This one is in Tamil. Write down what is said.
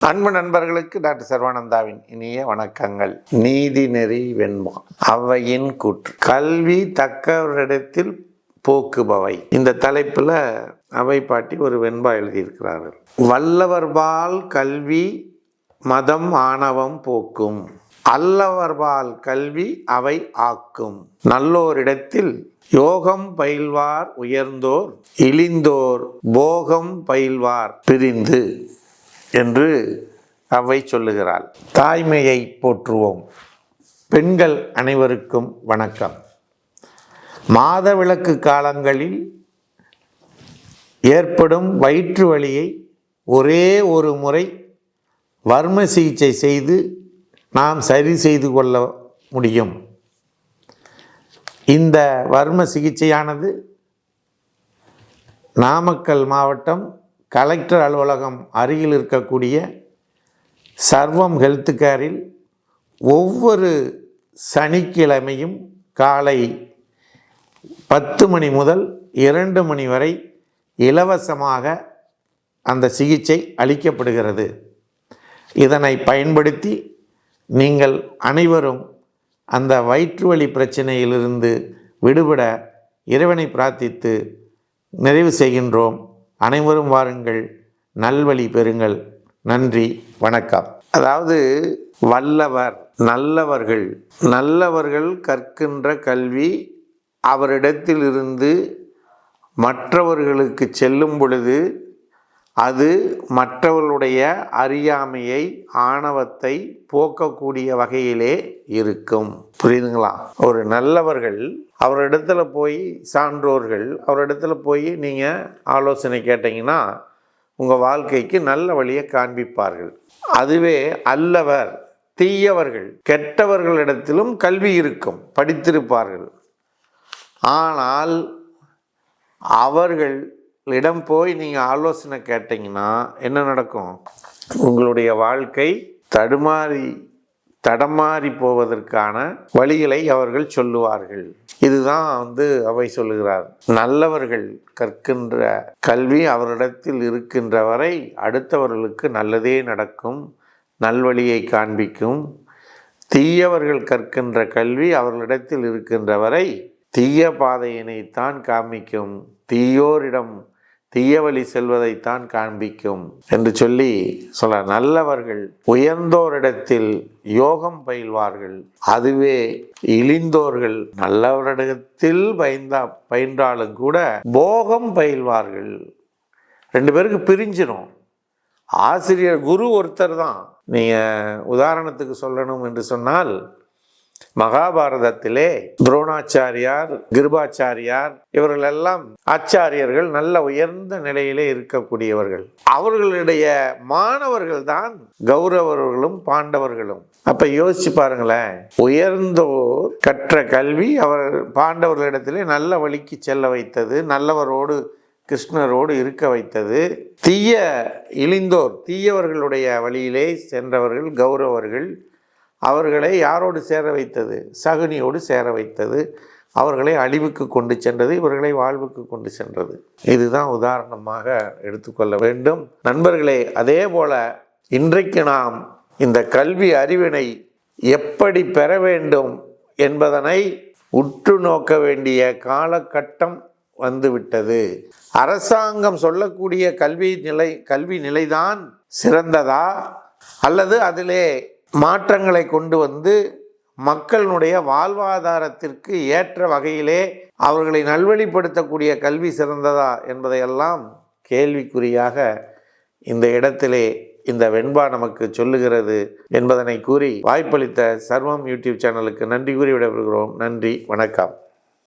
அன்பு நண்பர்களுக்கு டாக்டர் சர்வானந்தாவின் இனிய வணக்கங்கள். நீதிநெறி வெண்பா அவையின் கூற்று. கல்வி தக்கவரிடத்தில் போக்குபவை. இந்த தலைப்புல அவை பாட்டி ஒரு வெண்பா எழுதியிருக்கிறார்கள். வல்லவர்பால் கல்வி மதம் ஆணவம் போக்கும், அல்லவர்பால் கல்வி அவை ஆக்கும். நல்லோரிடத்தில் யோகம் பயில்வார் உயர்ந்தோர், இழிந்தோர் போகம் பயில்வார் பிரிந்து என்று அவை சொல்லுகிறாள். தாய்மையை போற்றுவோம். பெண்கள் அனைவருக்கும் வணக்கம். மாதவிலக்கு காலங்களில் ஏற்படும் வயிற்று வலியை ஒரே ஒரு முறை வர்ம சிகிச்சை செய்து நாம் சரி செய்து கொள்ள முடியும். இந்த வர்ம சிகிச்சையானது நாமக்கல் மாவட்டம் கலெக்டர் அலுவலகம் அருகில் இருக்கக்கூடிய சர்வம் ஹெல்த் கேரில் ஒவ்வொரு சனிக்கிழமையும் காலை 10 மணி முதல் 2 மணி வரை இலவசமாக அந்த சிகிச்சை அளிக்கப்படுகிறது. இதனை பயன்படுத்தி நீங்கள் அனைவரும் அந்த வயிற்றுவலி பிரச்சனையிலிருந்து விடுபட இறைவனை பிரார்த்தித்து நிறைவு செய்கின்றோம். அனைவரும் வாருங்கள், நல்வழி பெறுங்கள். நன்றி, வணக்கம். அதாவது வல்லவர், நல்லவர்கள் கற்கின்ற கல்வி அவரிடத்திலிருந்து மற்றவர்களுக்கு செல்லும் பொழுது அது மற்றவர்களுடைய அறியாமையை, ஆணவத்தை போக்கக்கூடிய வகையிலே இருக்கும். புரியுதுங்களா? ஒரு நல்லவர்கள் அவரிடத்துல போய், சான்றோர்கள் அவரிடத்துல போய் நீங்கள் ஆலோசனை கேட்டிங்கன்னா உங்கள் வாழ்க்கைக்கு நல்ல வழியை காண்பிப்பார்கள். அதுவே அல்லவர், தீயவர்கள், கெட்டவர்களிடத்திலும் கல்வி இருக்கும், படித்திருப்பார்கள். ஆனால் அவர்களிடம் போய் நீங்கள் ஆலோசனை கேட்டிங்கன்னா என்ன நடக்கும்? உங்களுடைய வாழ்க்கை தடமாறி போவதற்கான வழிகளை அவர்கள் சொல்லுவார்கள். இதுதான் அவை சொல்லுகிறார். நல்லவர்கள் கற்கின்ற கல்வி அவரிடத்தில் இருக்கின்ற வரை அடுத்தவர்களுக்கு நல்லதே நடக்கும், நல்வழியை காண்பிக்கும். தீயவர்கள் கற்கின்ற கல்வி அவர்களிடத்தில் இருக்கின்ற வரை தீய பாதையினைத்தான் காண்பிக்கும், தீயோரிடம் தீய வழி செல்வதைத்தான் காண்பிக்கும் என்று சொல்ல நல்லவர்கள் உயர்ந்தோரிடத்தில் யோகம் பயில்வார்கள், அதுவே இழிந்தோர்கள் நல்லவரிடத்தில் பயின்றாலும் கூட போகம் பயில்வார்கள். 2 பேருக்கு பிரிஞ்சிடும். ஆசிரியர் குரு ஒருத்தர் தான். நீங்கள் உதாரணத்துக்கு சொல்லணும் என்று சொன்னால், மகாபாரதத்திலே துரோணாச்சாரியார், கிருபாச்சாரியார் இவர்களெல்லாம் ஆச்சாரியர்கள், நல்ல உயர்ந்த நிலையிலே இருக்கக்கூடியவர்கள். அவர்களுடைய மாணவர்கள் தான் கௌரவர்களும் பாண்டவர்களும். அப்ப யோசிச்சு பாருங்களேன், உயர்ந்தோர் கற்ற கல்வி அவர் பாண்டவர்களிடத்திலே நல்ல வழிக்கு செல்ல வைத்தது, நல்லவரோடு கிருஷ்ணரோடு இருக்க வைத்தது. இழிந்தோர் தீயவர்களுடைய வழியிலே சென்றவர்கள் கௌரவர்கள், அவர்களை யாரோடு சேர வைத்தது? சகுனியோடு சேர வைத்தது. அவர்களை அழிவுக்கு கொண்டு சென்றது, இவர்களை வாழ்வுக்கு கொண்டு சென்றது. இதுதான் உதாரணமாக எடுத்துக்கொள்ள வேண்டும். நண்பர்களே, அதே போல இன்றைக்கு நாம் இந்த கல்வி அறிவினை எப்படி பெற வேண்டும் என்பதனை உற்று நோக்க வேண்டிய காலகட்டம் வந்துவிட்டது. அரசாங்கம் சொல்லக்கூடிய கல்வி நிலைதான் சிறந்ததா, அல்லது அதிலே மாற்றங்களை கொண்டு வந்து மக்களுடைய வாழ்வாதாரத்திற்கு ஏற்ற வகையிலே அவர்களை நல்வழிப்படுத்தக்கூடிய கல்வி சிறந்ததா என்பதையெல்லாம் கேள்விக்குறியாக இந்த இடத்திலே இந்த வெண்பா நமக்கு சொல்லுகிறது என்பதனை கூறி வாய்ப்பளித்த சர்வம் யூடியூப் சேனலுக்கு நன்றி கூறி விடைபெறுகிறோம். நன்றி, வணக்கம்.